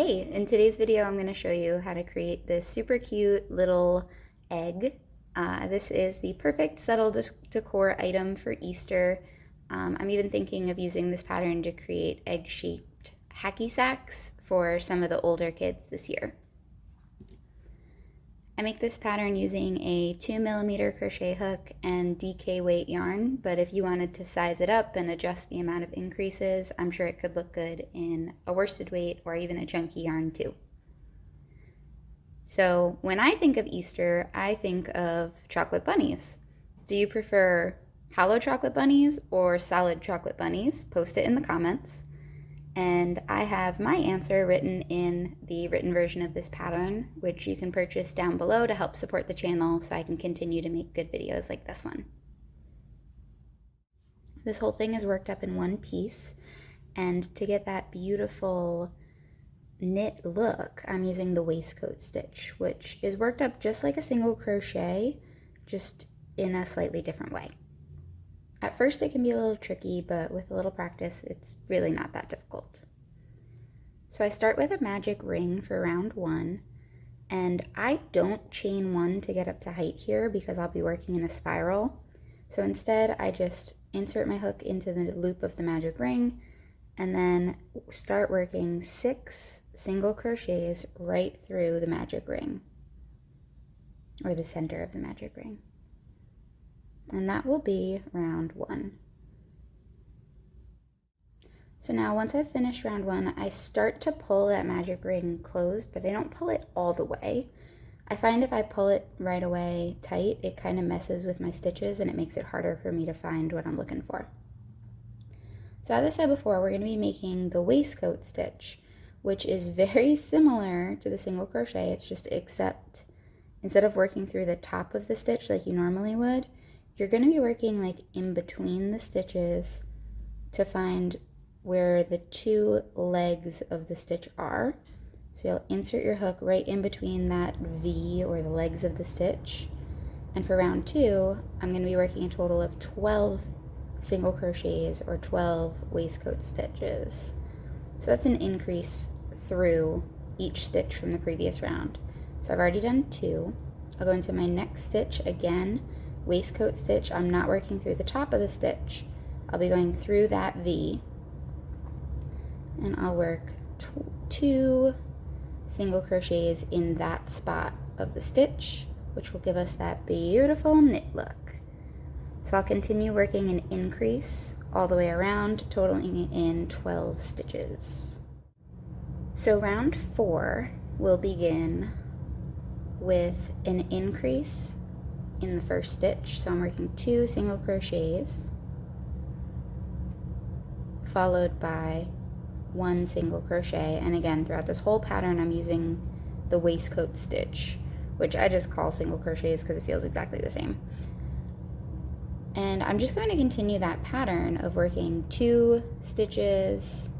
Hey, in today's video I'm going to show you how to create this super cute little egg. This is the perfect subtle decor item for Easter. I'm even thinking of using this pattern to create egg-shaped hacky sacks for some of the older kids this year. I make this pattern using a 2mm crochet hook and DK weight yarn, but if you wanted to size it up and adjust the amount of increases, I'm sure it could look good in a worsted weight or even a chunky yarn too. So when I think of Easter, I think of chocolate bunnies. Do you prefer hollow chocolate bunnies or solid chocolate bunnies? Post it in the comments. And I have my answer written in the written version of this pattern, which you can purchase down below to help support the channel so I can continue to make good videos like this one. This whole thing is worked up in one piece, and to get that beautiful knit look, I'm using the waistcoat stitch, which is worked up just like a single crochet, just in a slightly different way. At first it can be a little tricky, but with a little practice, it's really not that difficult. So I start with a magic ring for round 1, and I don't chain 1 to get up to height here because I'll be working in a spiral. So instead, I just insert my hook into the loop of the magic ring, and then start working 6 single crochets right through the magic ring, or the center of the magic ring. And that will be round 1. So now once I've finished round 1, I start to pull that magic ring closed, but I don't pull it all the way. I find if I pull it right away tight, it kind of messes with my stitches and it makes it harder for me to find what I'm looking for. So as I said before, we're going to be making the waistcoat stitch, which is very similar to the single crochet. It's just except instead of working through the top of the stitch like you normally would, you're going to be working like in between the stitches to find where the 2 legs of the stitch are. So you'll insert your hook right in between that V, or the legs of the stitch. And for round 2, I'm going to be working a total of 12 single crochets or 12 waistcoat stitches. So that's an increase through each stitch from the previous round. So I've already done 2. I'll go into my next stitch again. Waistcoat stitch, I'm not working through the top of the stitch. I'll be going through that V, and I'll work 2 single crochets in that spot of the stitch, which will give us that beautiful knit look. So I'll continue working an increase all the way around, totaling in 12 stitches. So round 4 will begin with an increase in the first stitch. So I'm working 2 single crochets followed by 1 single crochet, and again throughout this whole pattern I'm using the waistcoat stitch, which I just call single crochets because it feels exactly the same. And I'm just going to continue that pattern of working 2 stitches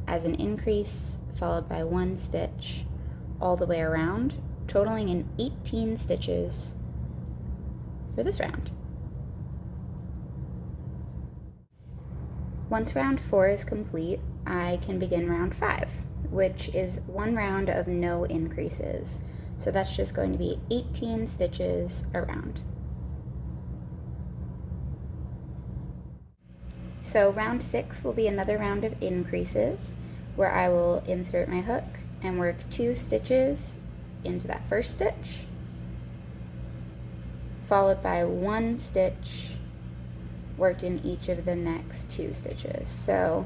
as an increase followed by 1 stitch all the way around, totaling in 18 stitches for this round. Once round 4 is complete, I can begin round 5, which is 1 round of no increases. So that's just going to be 18 stitches around. So round 6 will be another round of increases where I will insert my hook and work 2 stitches into that first stitch, followed by 1 stitch worked in each of the next 2 stitches. So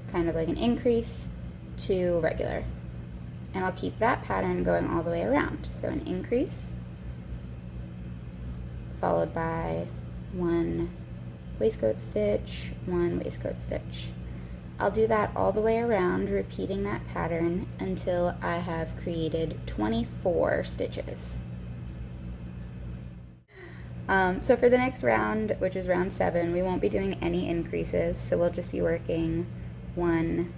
kind of like an increase to regular. And I'll keep that pattern going all the way around. So an increase followed by 1 waistcoat stitch, 1 waistcoat stitch. I'll do that all the way around, repeating that pattern until I have created 24 stitches. So for the next round, which is round 7, we won't be doing any increases, so we'll just be working 1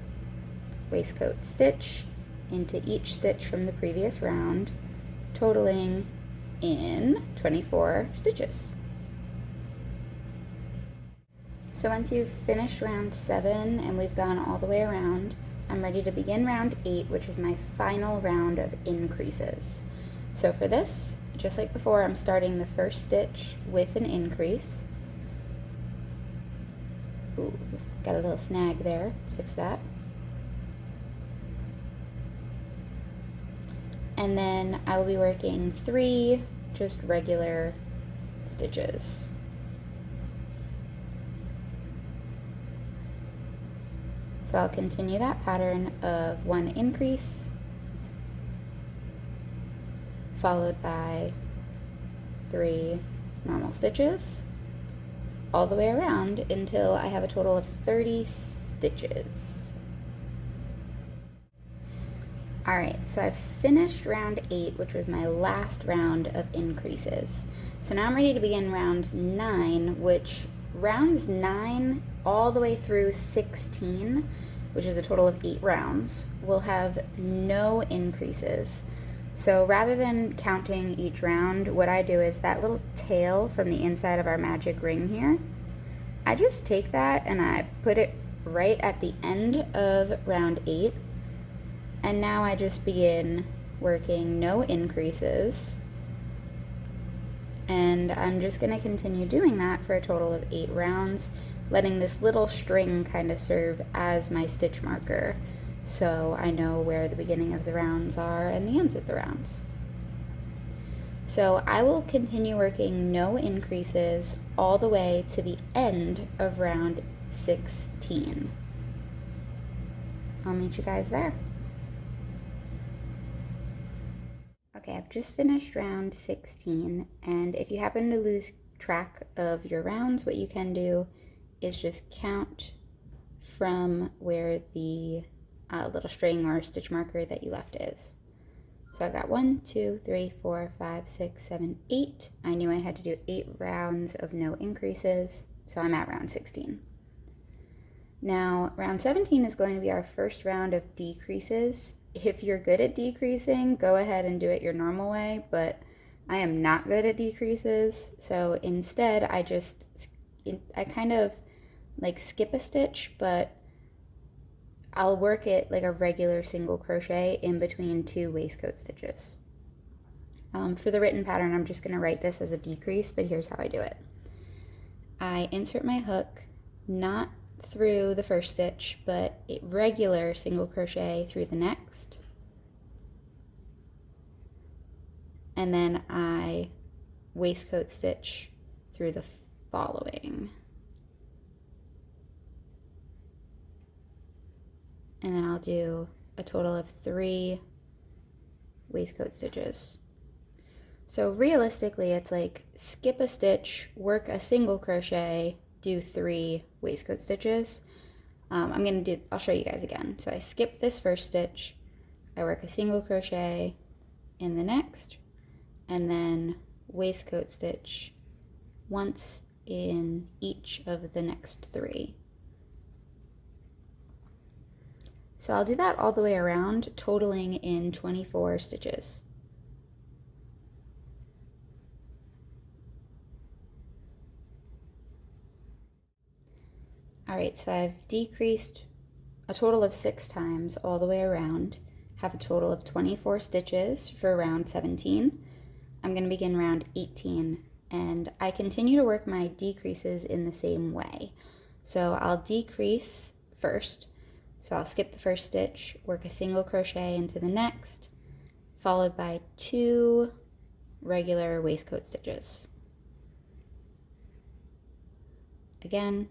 waistcoat stitch into each stitch from the previous round, totaling in 24 stitches. So once you've finished round 7 and we've gone all the way around, I'm ready to begin round 8, which is my final round of increases. So for this, just like before, I'm starting the first stitch with an increase. Ooh, got a little snag there. Let's fix that. And then I will be working 3 just regular stitches. So I'll continue that pattern of 1 increase followed by 3 normal stitches all the way around until I have a total of 30 stitches. Alright, so I've finished round 8, which was my last round of increases. So now I'm ready to begin round 9, which rounds 9 all the way through 16, which is a total of 8 rounds, will have no increases. So rather than counting each round, what I do is that little tail from the inside of our magic ring here, I just take that and I put it right at the end of round 8. And now I just begin working no increases. And I'm just going to continue doing that for a total of 8 rounds, letting this little string kind of serve as my stitch marker, so I know where the beginning of the rounds are and the ends of the rounds. So I will continue working no increases all the way to the end of round 16. I'll meet you guys there. Okay, I've just finished round 16, and if you happen to lose track of your rounds, what you can do is just count from where the little string or stitch marker that you left is. So I've got 1, 2, 3, 4, 5, 6, 7, 8. I knew I had to do 8 rounds of no increases, so I'm at round 16. Now, round 17 is going to be our first round of decreases. If you're good at decreasing, go ahead and do it your normal way, but I am not good at decreases, so instead I kind of like skip a stitch, but I'll work it like a regular single crochet in between 2 waistcoat stitches. For the written pattern, I'm just going to write this as a decrease, but here's how I do it. I insert my hook, not through the first stitch, but a regular single crochet through the next. And then I waistcoat stitch through the following. And then I'll do a total of 3 waistcoat stitches. So realistically, it's like skip a stitch, work a single crochet, do 3 waistcoat stitches. I'll show you guys again. So I skip this first stitch, I work a single crochet in the next, and then waistcoat stitch once in each of the next 3. So I'll do that all the way around, totaling in 24 stitches. Alright, so I've decreased a total of 6 times all the way around, have a total of 24 stitches for round 17. I'm going to begin round 18, and I continue to work my decreases in the same way. So I'll decrease first. So I'll skip the first stitch, work a single crochet into the next, followed by 2 regular waistcoat stitches. Again,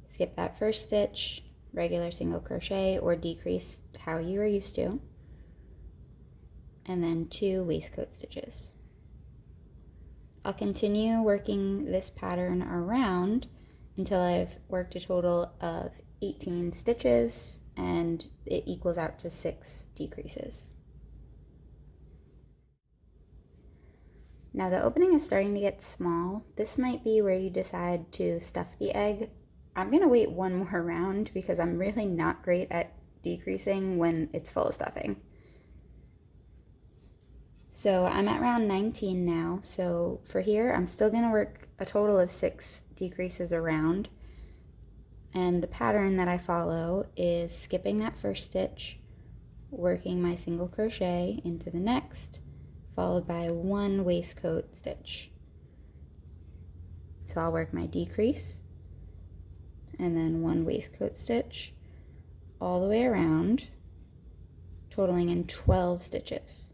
skip that first stitch, regular single crochet or decrease how you are used to, and then 2 waistcoat stitches. I'll continue working this pattern around until I've worked a total of 18 stitches and it equals out to 6 decreases. Now the opening is starting to get small. This might be where you decide to stuff the egg. I'm gonna wait one more round because I'm really not great at decreasing when it's full of stuffing. So I'm at round 19 now, so for here I'm still gonna work a total of 6 decreases around. And the pattern that I follow is skipping that first stitch, working my single crochet into the next, followed by one waistcoat stitch. So I'll work my decrease and then one waistcoat stitch all the way around, totaling in 12 stitches.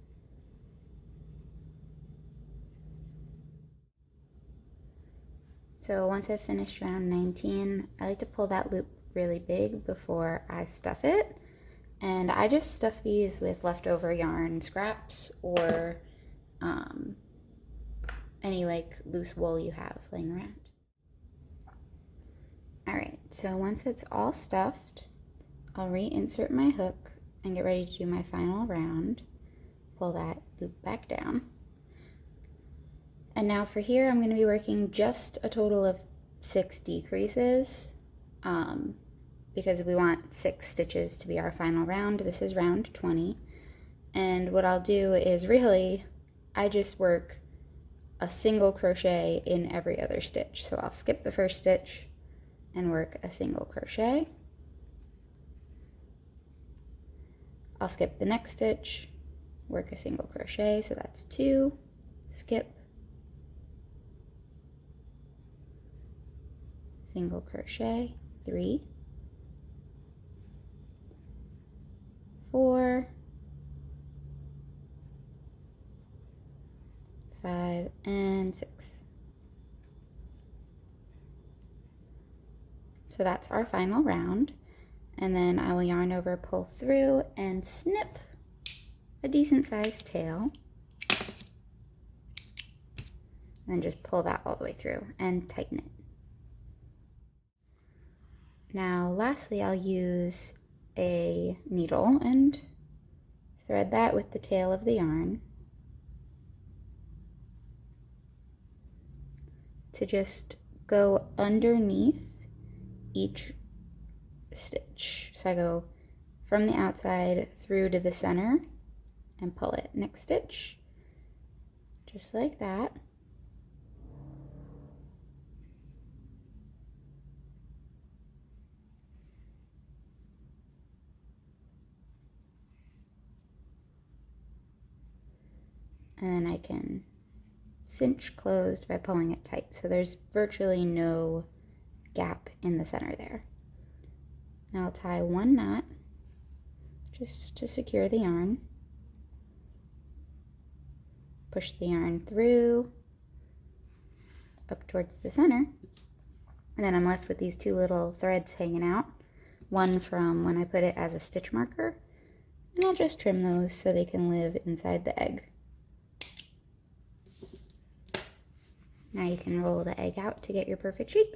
So once I've finished round 19, I like to pull that loop really big before I stuff it. And I just stuff these with leftover yarn scraps or any like loose wool you have laying around. Alright, so once it's all stuffed, I'll reinsert my hook and get ready to do my final round. Pull that loop back down. And now for here, I'm going to be working just a total of 6 decreases because we want 6 stitches to be our final round. This is round 20. And what I'll do is really, I just work a single crochet in every other stitch. So I'll skip the first stitch and work a single crochet. I'll skip the next stitch, work a single crochet, so that's 2, skip, single crochet, 3, 4, 5, and 6. So that's our final round. And then I will yarn over, pull through, and snip a decent sized tail. And then just pull that all the way through and tighten it. Now lastly, I'll use a needle and thread that with the tail of the yarn to just go underneath each stitch. So I go from the outside through to the center and pull it. Next stitch, just like that. And then I can cinch closed by pulling it tight. So there's virtually no gap in the center there. Now I'll tie one knot just to secure the yarn. Push the yarn through up towards the center. And then I'm left with these 2 little threads hanging out. One from when I put it as a stitch marker. And I'll just trim those so they can live inside the egg. Now you can roll the egg out to get your perfect shape.